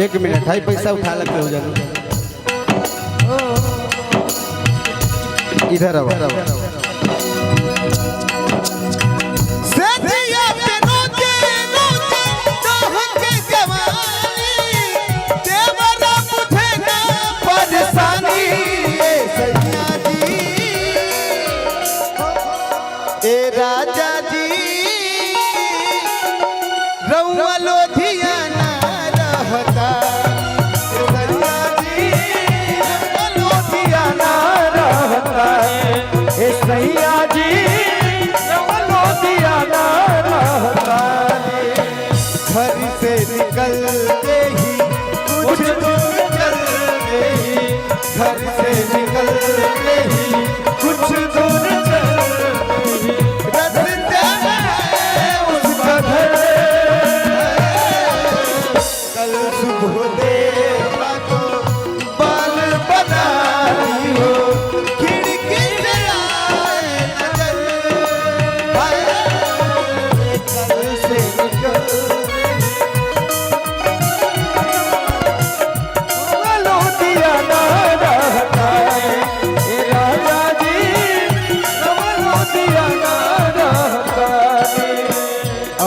एक मिनट हाई पैसा उठा लगते हो जाए इधर आओ राजा जी रउआ लोधियाना रहता सैया जी लोधियाना रहता ए सैया जी रउआ लोधियाना रहता घर से निकलते ही कुछ दूर चलते ही घर से निकलते ही कुछ दूर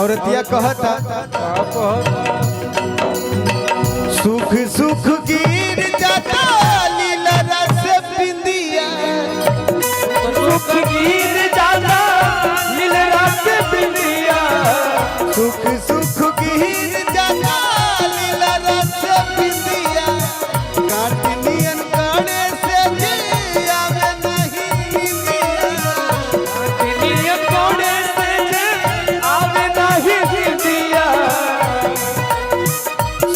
औरतिया कहता सुख सुख गिर जाता लीला रस बिंदिया सुख गिर जाता लीला रस बिंदिया सुख सुख गिर जाता लीला रस बिंदिया काटनियन काने से जिया में नहीं बिंदिया काटनियन काने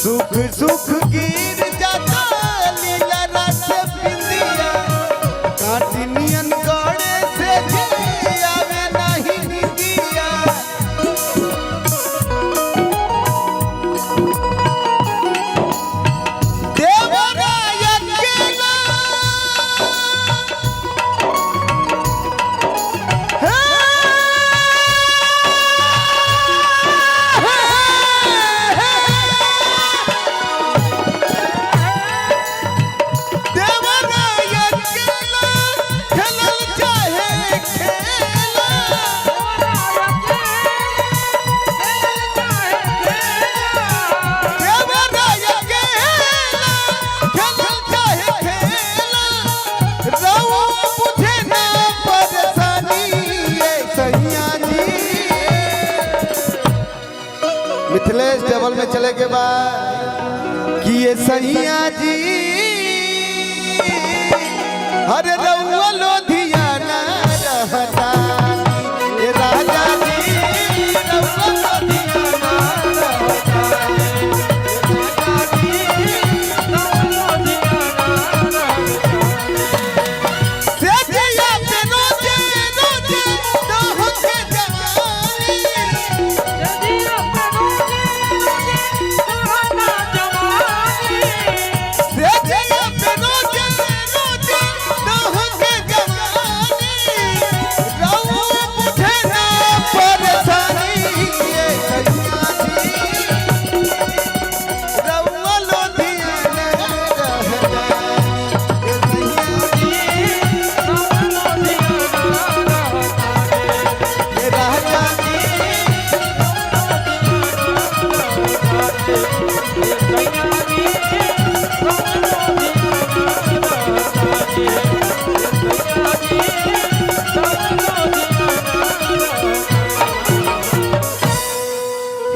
सुख सुख गिर जाता लीला रस बिंदिया काटनियन गड़े से जिया में नहीं दिया देवराय अकेला मिथिलेश डबल में चले के बाद कि ये सैया जी हरे रउआ लोधियाना रहता ये राजा जी रउआ लोधियाना रहता राजा जी रउआ लोधियाना रहता सेठिया पे रोजे रोजे दोह के जवानी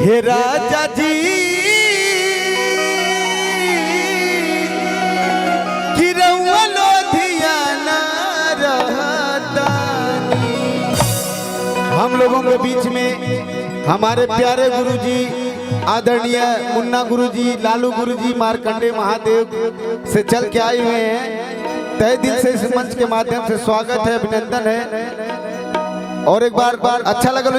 हे राजा जी कि रउआ लोधियाना रहता हम लोगों के बीच में हमारे प्यारे गुरुजी आदरणीय मुन्ना गुरुजी लालू गुरुजी मार्कंडे महादेव से चल के आए हुए हैं। तहे दिल से इस मंच के माध्यम से स्वागत है, अभिनंदन है और एक बार अच्छा लगा।